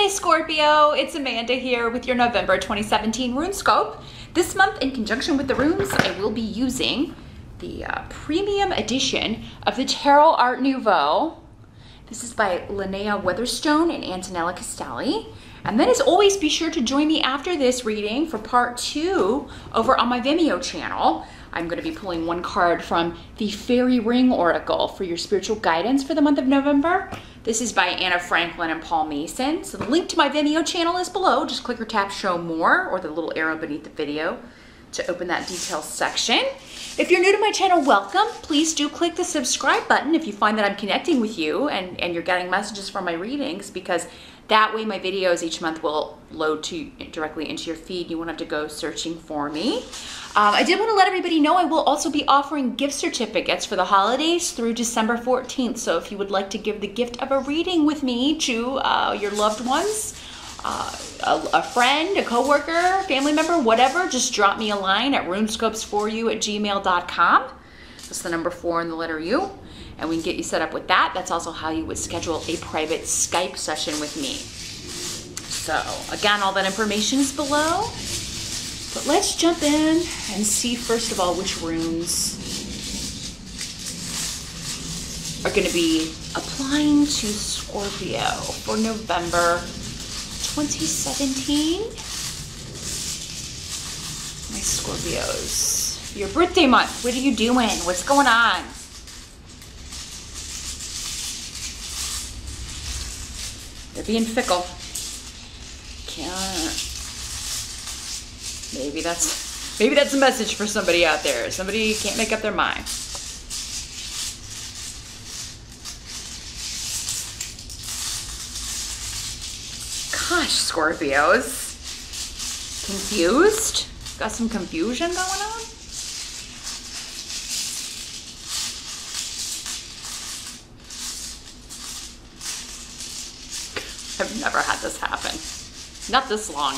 Hey Scorpio, it's Amanda here with your November 2017 RuneScope. This month, in conjunction with the runes, I will be using the premium edition of the Tarot Art Nouveau. This is by Linnea Weatherstone and Antonella Castelli. And then as always, be sure to join me after this reading for part 2 over on my Vimeo channel. I'm going to be pulling one card from the Fairy Ring Oracle for your spiritual guidance for the month of November. This is by Anna Franklin and Paul Mason. So the link to my Vimeo channel is below. Just click or tap show more or the little arrow beneath the video to open that details section. If you're new to my channel, welcome. Please do click the subscribe button if you find that I'm connecting with you and you're getting messages from my readings, because that way my videos each month will load directly into your feed. You won't have to go searching for me. I did want to let everybody know I will also be offering gift certificates for the holidays through December 14th. So if you would like to give the gift of a reading with me to your loved ones, a friend, a coworker, family member, whatever, just drop me a line at runescopesforyou@gmail.com. That's the number 4 and the letter U. And we can get you set up with that. That's also how you would schedule a private Skype session with me. So again, all that information is below. But let's jump in and see first of all which runes are going to be applying to Scorpio for November 2017. My Scorpios, your birthday month, what are you doing? What's going on? They're being fickle. Maybe that's a message for somebody out there. Somebody can't make up their mind. Gosh, Scorpios. Confused? Got some confusion going on? I've never had this happen. Not this long.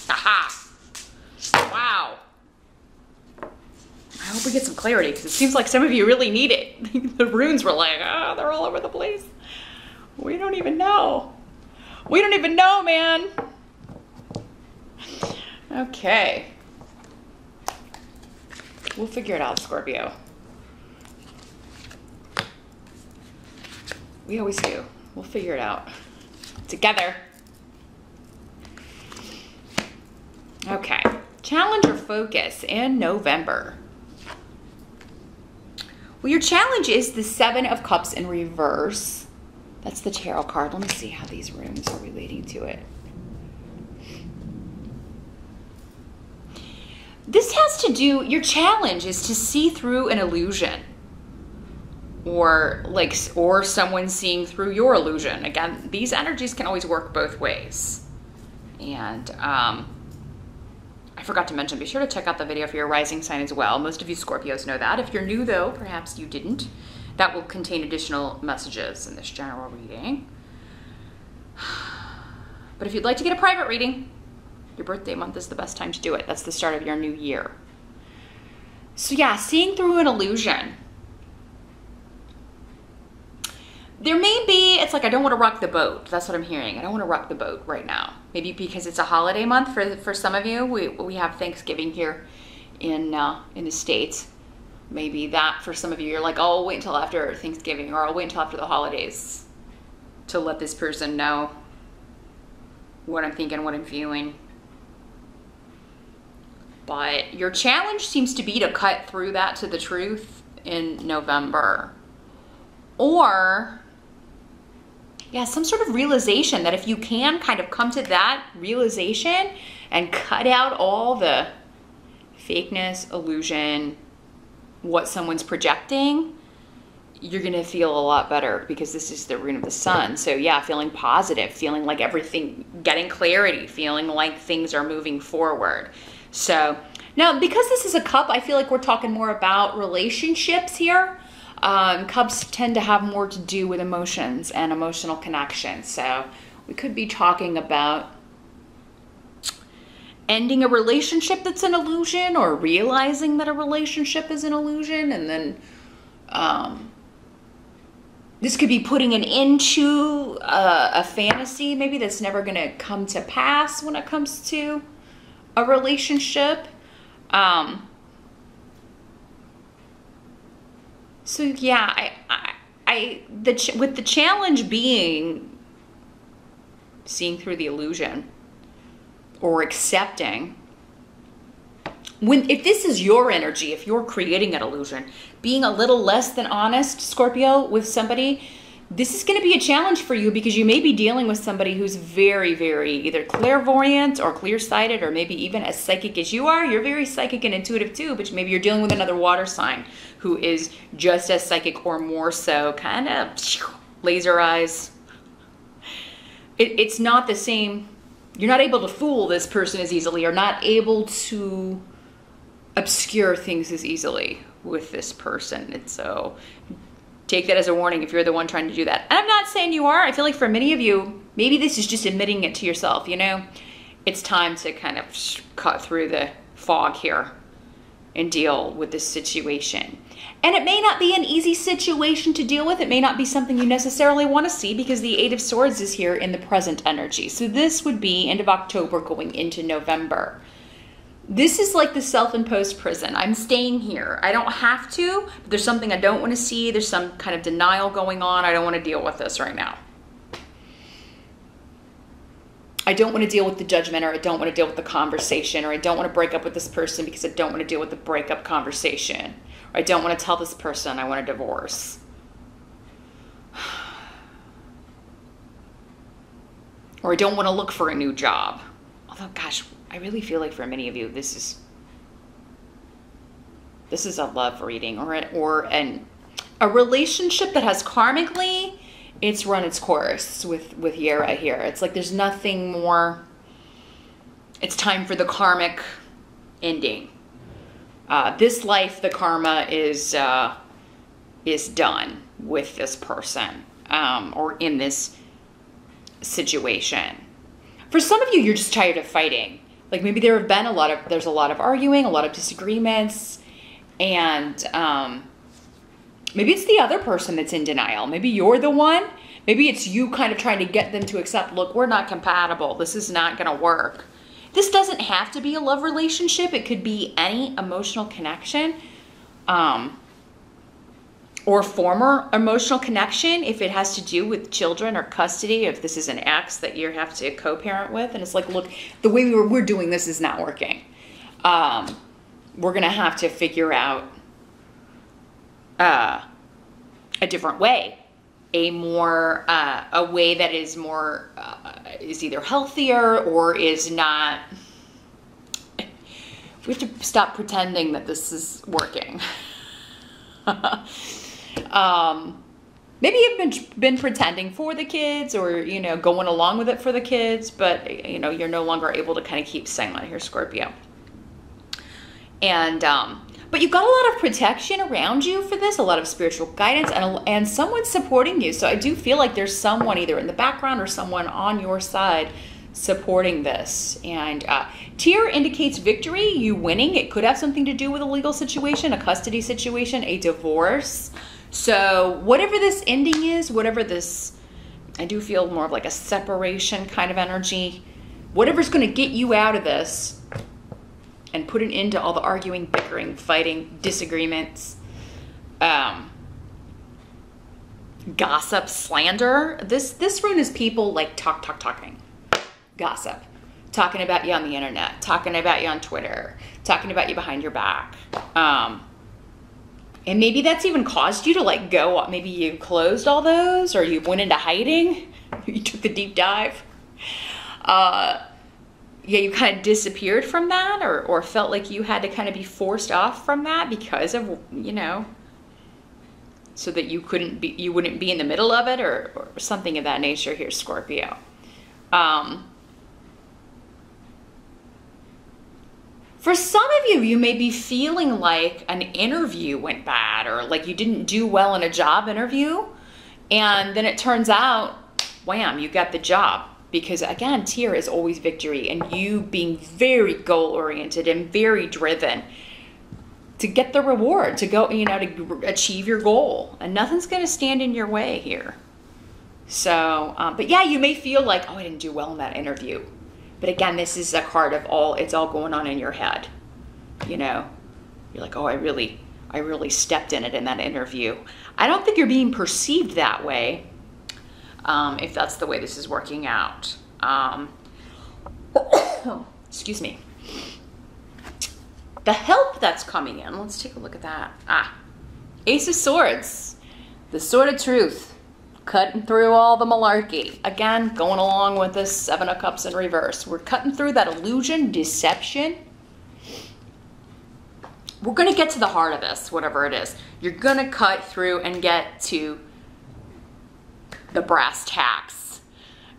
Aha! Wow. I hope we get some clarity, because it seems like some of you really need it. The runes were like, they're all over the place. We don't even know. We don't even know, man. Okay. We'll figure it out, Scorpio. We always do. We'll figure it out together. Okay, challenge or focus in November. Well, your challenge is the 7 of Cups in reverse. That's the tarot card. Let me see how these runes are relating to it. This has to do, your challenge is to see through an illusion. Or someone seeing through your illusion. Again, these energies can always work both ways. And I forgot to mention, be sure to check out the video for your rising sign as well. Most of you Scorpios know that. If you're new though, perhaps you didn't. That will contain additional messages in this general reading. But if you'd like to get a private reading, your birthday month is the best time to do it. That's the start of your new year. So yeah, seeing through an illusion. There may be, it's like, I don't want to rock the boat. That's what I'm hearing. I don't want to rock the boat right now. Maybe because it's a holiday month for some of you. We have Thanksgiving here in the States. Maybe that for some of you, you're like, oh, I'll wait until after Thanksgiving, or I'll wait until after the holidays to let this person know what I'm thinking, what I'm feeling. But your challenge seems to be to cut through that to the truth in November. Or yeah, some sort of realization that if you can kind of come to that realization and cut out all the fakeness, illusion, what someone's projecting, you're gonna feel a lot better, because this is the rune of the sun. So yeah, feeling positive, feeling like everything, getting clarity, feeling like things are moving forward. So now, because this is a cup, I feel like we're talking more about relationships here. Cups tend to have more to do with emotions and emotional connections. So we could be talking about ending a relationship that's an illusion, or realizing that a relationship is an illusion, and then This could be putting an end to a fantasy maybe that's never going to come to pass when it comes to a relationship. So yeah, with the challenge being seeing through the illusion or accepting. If this is your energy, if you're creating an illusion, being a little less than honest, Scorpio, with somebody, this is going to be a challenge for you because you may be dealing with somebody who's very, very either clairvoyant or clear-sighted, or maybe even as psychic as you are. You're very psychic and intuitive too, but maybe you're dealing with another water sign who is just as psychic or more so, kind of laser eyes. It's not the same. You're not able to fool this person as easily. You're not able to obscure things as easily with this person. And so take that as a warning if you're the one trying to do that. And I'm not saying you are. I feel like for many of you, maybe this is just admitting it to yourself, you know? It's time to kind of cut through the fog here and deal with this situation. And it may not be an easy situation to deal with. It may not be something you necessarily want to see because the Eight of Swords is here in the present energy. So this would be end of October going into November. This is like the self-imposed prison. I'm staying here. I don't have to, but there's something I don't want to see. There's some kind of denial going on. I don't want to deal with this right now. I don't want to deal with the judgment, or I don't want to deal with the conversation, or I don't want to break up with this person because I don't want to deal with the breakup conversation, or I don't want to tell this person I want a divorce. Or I don't want to look for a new job. Although, gosh, I really feel like for many of you, this is a love reading or a relationship that has karmically, it's run its course with Yera here. It's like there's nothing more. It's time for the karmic ending. This life, the karma is done with this person or in this situation. For some of you, you're just tired of fighting. Like maybe there's a lot of arguing, a lot of disagreements, and maybe it's the other person that's in denial. Maybe you're the one. Maybe it's you kind of trying to get them to accept, look, we're not compatible. This is not going to work. This doesn't have to be a love relationship. It could be any emotional connection or former emotional connection if it has to do with children or custody, if this is an ex that you have to co-parent with. And it's like, look, the way we're doing this is not working. We're going to have to figure out a different way, a way that is more, is either healthier or is not. We have to stop pretending that this is working. Maybe you've been pretending for the kids, or, you know, going along with it for the kids, but, you know, you're no longer able to kind of keep silent here, Scorpio. And, but you've got a lot of protection around you for this, a lot of spiritual guidance, and someone supporting you. So I do feel like there's someone either in the background or someone on your side supporting this. And Tear indicates victory, you winning. It could have something to do with a legal situation, a custody situation, a divorce. So whatever this ending is, whatever this, I do feel more of like a separation kind of energy. Whatever's going to get you out of this and put an end to all the arguing, bickering, fighting, disagreements, gossip, slander. This rune is people like talking. Gossip. Talking about you on the internet. Talking about you on Twitter. Talking about you behind your back. And maybe that's even caused you to like go, maybe you closed all those, or you went into hiding. You took the deep dive. Yeah, you kind of disappeared from that, or felt like you had to kind of be forced off from that because of, you know, so that you wouldn't be in the middle of it, or something of that nature here, Scorpio. For some of you, you may be feeling like an interview went bad, or like you didn't do well in a job interview, and then it turns out, wham, you got the job. Because again, Tear is always victory, and you being very goal-oriented and very driven. to get the reward, to go, you know, to achieve your goal, and nothing's going to stand in your way here. So, but yeah, you may feel like, oh, I didn't do well in that interview. But again, this is a card of it's all going on in your head. You know, you're like, oh, I really stepped in it in that interview. I don't think you're being perceived that way, if that's the way this is working out. Excuse me. The help that's coming in, let's take a look at that. Ace of Swords, the Sword of Truth, cutting through all the malarkey. Again, going along with this Seven of Cups in reverse. We're cutting through that illusion, deception. We're going to get to the heart of this, whatever it is. You're going to cut through and get to the brass tacks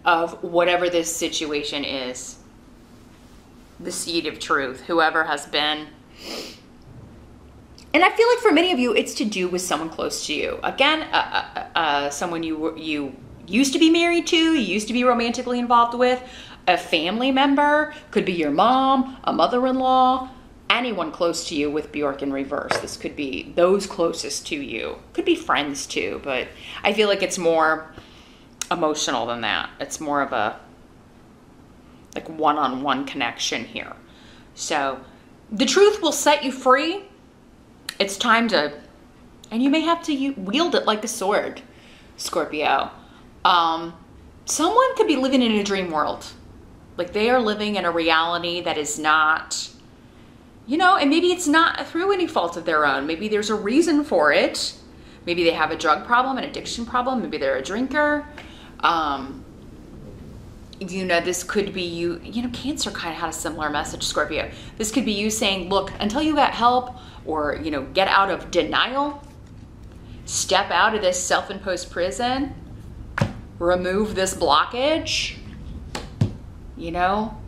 of whatever this situation is. The seed of truth, whoever has been. And I feel like for many of you, it's to do with someone close to you. Again, someone you used to be married to, you used to be romantically involved with, a family member, could be your mom, a mother-in-law, anyone close to you with Bjork in reverse. This could be those closest to you. Could be friends too, but I feel like it's more emotional than that. It's more of a like one-on-one connection here. So the truth will set you free. It's time to, and you may have to wield it like a sword, Scorpio. Someone could be living in a dream world. Like they are living in a reality that is not, you know, and maybe it's not through any fault of their own. Maybe there's a reason for it. Maybe they have a drug problem, an addiction problem. Maybe they're a drinker. You know, this could be you know, Cancer kind of had a similar message, Scorpio. This could be you saying, look, until you get help or, you know, get out of denial, step out of this self-imposed prison, remove this blockage, you know,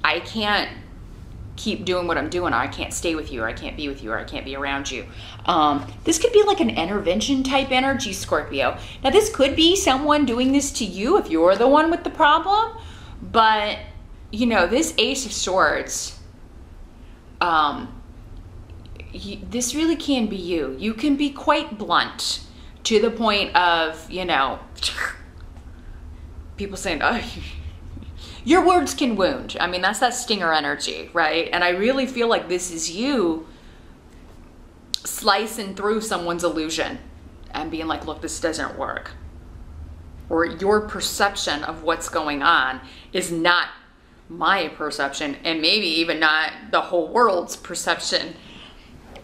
I can't keep doing what I'm doing, or I can't stay with you, or I can't be with you, or I can't be around you. This could be like an intervention type energy, Scorpio. Now this could be someone doing this to you if you're the one with the problem, but you know, this Ace of Swords, this really can be you. You can be quite blunt to the point of, you know, people saying, oh, your words can wound. I mean, that's that stinger energy, right? And I really feel like this is you slicing through someone's illusion and being like, look, this doesn't work. Or your perception of what's going on is not my perception, and maybe even not the whole world's perception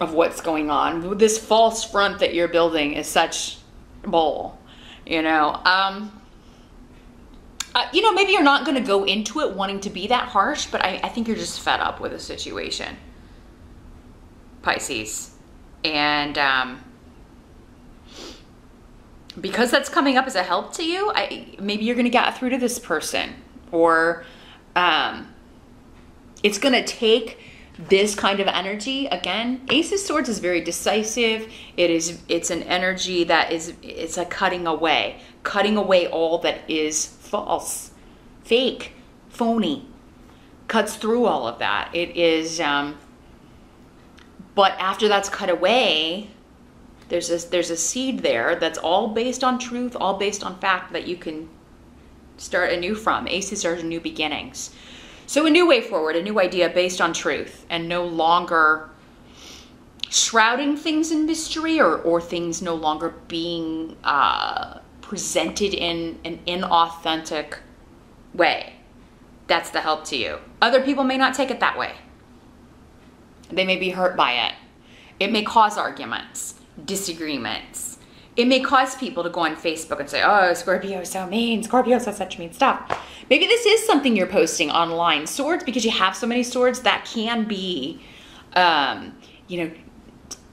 of what's going on. This false front that you're building is such bull, you know. You know, maybe you're not going to go into it wanting to be that harsh, but I think you're just fed up with the situation, Pisces. And because that's coming up as a help to you, maybe you're going to get through to this person, or it's going to take this kind of energy. Again, Ace of Swords is very decisive. It's an energy that it's a cutting away all that is false, fake, phony, cuts through all of that. It is, but after that's cut away, there's a seed there that's all based on truth, all based on fact that you can start anew from. Aces are new beginnings. So a new way forward, a new idea based on truth, and no longer shrouding things in mystery, or things no longer being presented in an inauthentic way. That's the help to you. Other people may not take it that way. They may be hurt by it. It may cause arguments, disagreements. It may cause people to go on Facebook and say, oh, Scorpio is so mean. Scorpio says such mean stuff. Maybe this is something you're posting online. Swords, because you have so many swords, that can be, you know,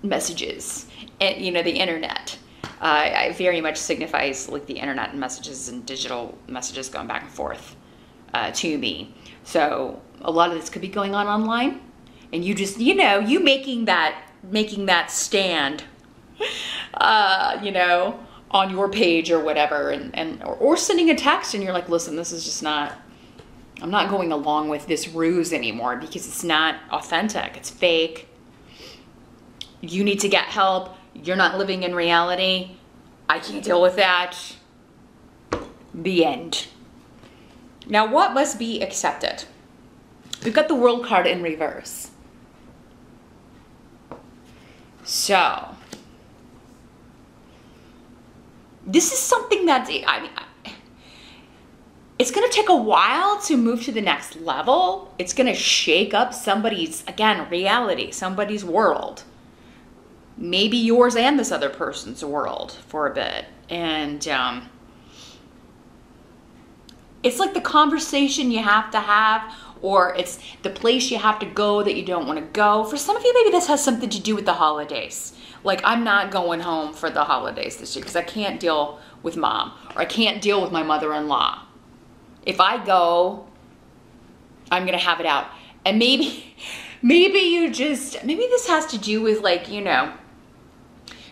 messages, and, you know, the internet. It very much signifies like the internet and messages and digital messages going back and forth to me. So a lot of this could be going on online, and you just, you know, you making that stand, you know, on your page or whatever, or sending a text, and you're like, listen, this is just not, I'm not going along with this ruse anymore because it's not authentic, it's fake. You need to get help. You're not living in reality. I can't deal with that. The end. Now, what must be accepted? We've got the World card in reverse. So, this is something that, it's going to take a while to move to the next level. It's going to shake up somebody's, again, reality, somebody's world. Maybe yours and this other person's world for a bit. And it's like the conversation you have to have, or it's the place you have to go that you don't want to go. For some of you, maybe this has something to do with the holidays. Like, I'm not going home for the holidays this year because I can't deal with mom, or I can't deal with my mother-in-law. If I go, I'm going to have it out. And maybe this has to do with, like, you know,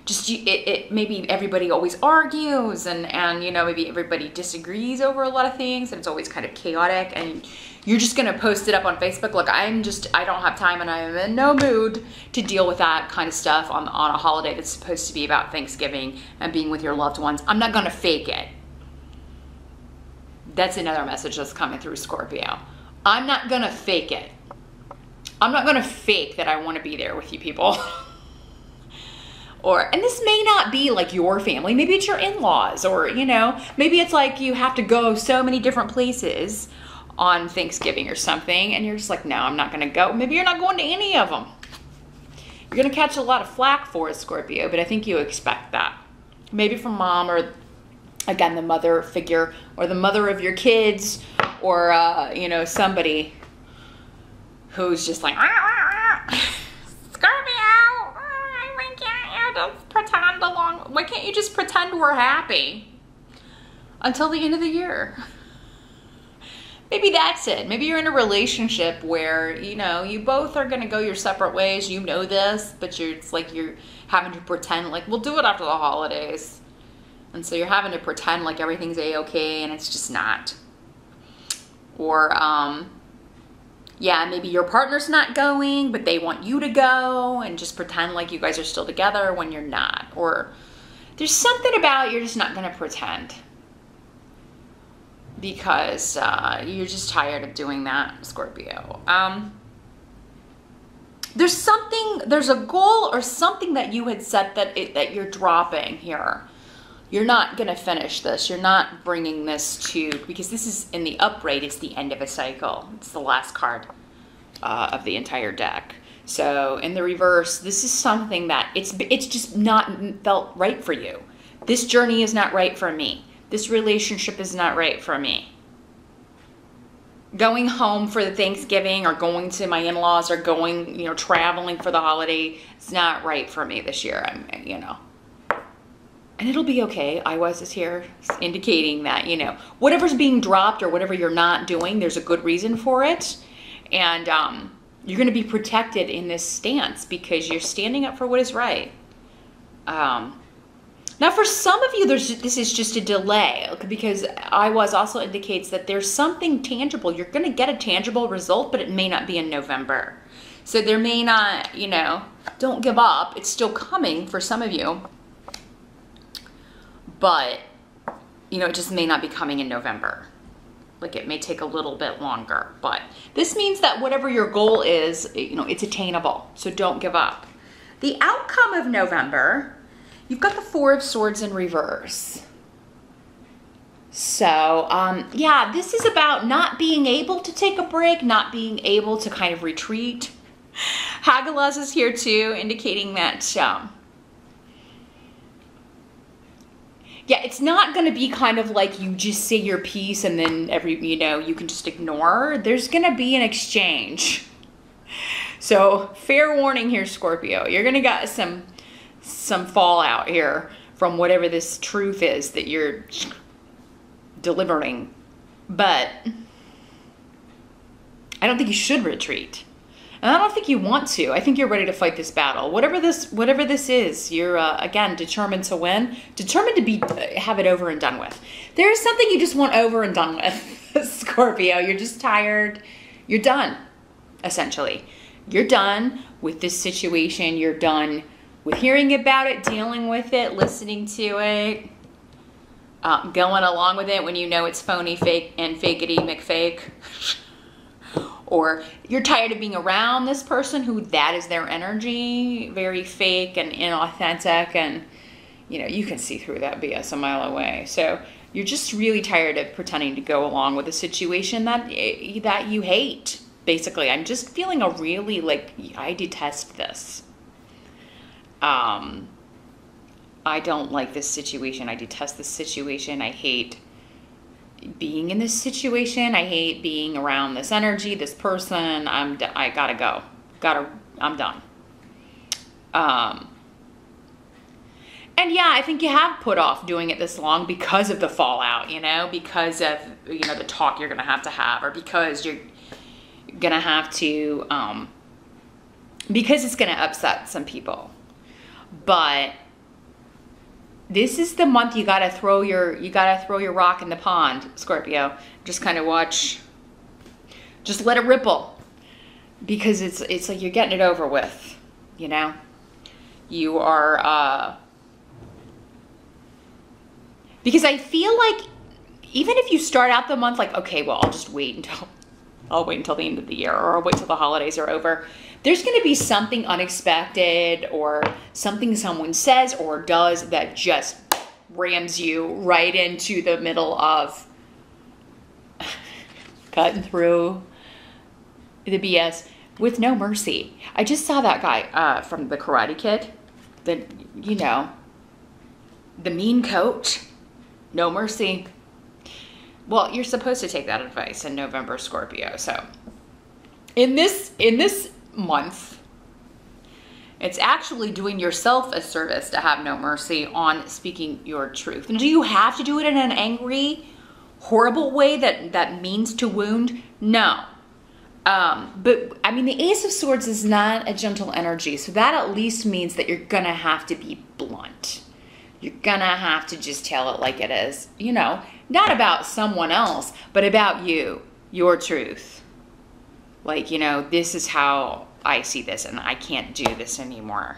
just maybe everybody always argues and you know, maybe everybody disagrees over a lot of things and it's always kind of chaotic, and you're just gonna post it up on Facebook. Look, I don't have time and I am in no mood to deal with that kind of stuff on a holiday that's supposed to be about Thanksgiving and being with your loved ones. I'm not gonna fake it. That's another message that's coming through, Scorpio. I'm not gonna fake it. I'm not gonna fake that I wanna be there with you people. And this may not be like your family, maybe it's your in-laws, or, you know, maybe it's like you have to go so many different places on Thanksgiving or something, and you're just like, no, I'm not gonna go. Maybe you're not going to any of them. You're gonna catch a lot of flack for it, Scorpio, but I think you expect that. Maybe from mom, or again, the mother figure, or the mother of your kids, or, you know, somebody who's just like, Scorpio, why can't you just pretend along? Why can't you just pretend we're happy until the end of the year? Maybe that's it. Maybe you're in a relationship where, you know, you both are going to go your separate ways. You know this, but it's like you're having to pretend like, we'll do it after the holidays. And so you're having to pretend like everything's a-okay, and it's just not. Or, yeah, maybe your partner's not going, but they want you to go, and just pretend like you guys are still together when you're not. Or there's something about you're just not going to pretend because you're just tired of doing that, Scorpio. There's a goal or something that you had set that you're dropping here. You're not going to finish this. You're not bringing this to, because this is in the upright, it's the end of a cycle. It's the last card of the entire deck. So in the reverse, this is something that it's just not felt right for you. This journey is not right for me. This relationship is not right for me. Going home for the Thanksgiving, or going to my in-laws, or going, you know, traveling for the holiday, it's not right for me this year. You know. And it'll be okay. Iwas is here indicating that, you know, whatever's being dropped or whatever you're not doing, there's a good reason for it. And you're going to be protected in this stance because you're standing up for what is right. Now, for some of you, this is just a delay, because Iwas also indicates that there's something tangible. You're going to get a tangible result, but it may not be in November. So there may not, you know, don't give up. It's still coming for some of you. But, you know, it just may not be coming in November. Like, it may take a little bit longer. But this means that whatever your goal is, you know, it's attainable. So don't give up. The outcome of November, you've got the Four of Swords in reverse. So, yeah, this is about not being able to take a break, not being able to kind of retreat. Hagalaz is here too, indicating that... yeah, it's not going to be kind of like you just say your piece and then you know, you can just ignore. There's going to be an exchange. So fair warning here, Scorpio. You're going to get some fallout here from whatever this truth is that you're delivering. But I don't think you should retreat. And I don't think you want to. I think you're ready to fight this battle. Whatever this is, you're, again, determined to win. Determined to have it over and done with. There is something you just want over and done with, Scorpio. You're just tired. You're done, essentially. You're done with this situation. You're done with hearing about it, dealing with it, listening to it, going along with it when you know it's phony, fake, and fakety McFake. Or you're tired of being around this person who that is their energy, very fake and inauthentic, and you know, you can see through that BS a mile away. So you're just really tired of pretending to go along with a situation that you hate. Basically, I'm just feeling a really, like, I detest this. I don't like this situation. I detest this situation. I hate being in this situation. I hate being around this energy, this person. I gotta go. I'm done. And yeah, I think you have put off doing it this long because of the fallout, you know, because of, you know, the talk you're gonna have, or because you're gonna have to, because it's gonna upset some people. But this is the month you gotta throw your rock in the pond, Scorpio. Just kind of watch, just let it ripple, because it's like you're getting it over with, you know. You are, because I feel like even if you start out the month like, okay, well, I'll wait until the end of the year, or I'll wait till the holidays are over. There's going to be something unexpected, or something someone says or does that just rams you right into the middle of cutting through the BS with no mercy. I just saw that guy from the Karate Kid, you know, the mean coach, no mercy. Well, you're supposed to take that advice in November, Scorpio. So in this month, it's actually doing yourself a service to have no mercy on speaking your truth. And do you have to do it in an angry, horrible way that means to wound? No. But I mean, the Ace of Swords is not a gentle energy. So that at least means that you're gonna have to be blunt. You're gonna have to just tell it like it is, you know, not about someone else, but about you, your truth. Like, you know, this is how I see this, and I can't do this anymore.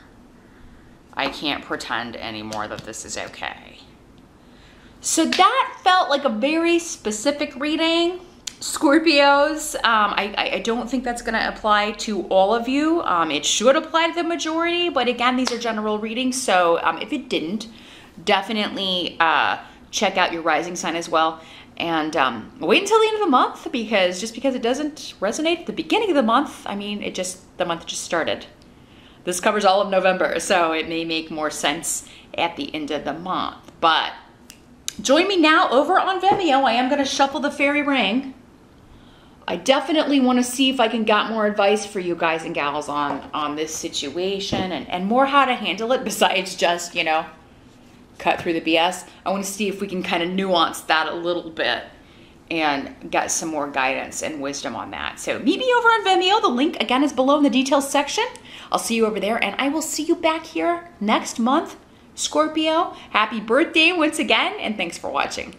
I can't pretend anymore that this is okay. So that felt like a very specific reading, Scorpios. I don't think that's going to apply to all of you. It should apply to the majority, but again, these are general readings. So if it didn't, definitely check out your rising sign as well. And wait until the end of the month, because just because it doesn't resonate at the beginning of the month, I mean, the month just started. This covers all of November, so it may make more sense at the end of the month. But join me now over on Vimeo. I am going to shuffle the fairy ring. I definitely want to see if I can get more advice for you guys and gals on this situation, and more how to handle it besides just, you know, cut through the BS. I want to see if we can kind of nuance that a little bit and get some more guidance and wisdom on that. So meet me over on Vimeo. The link again is below in the details section. I'll see you over there, and I will see you back here next month. Scorpio, happy birthday once again, and thanks for watching.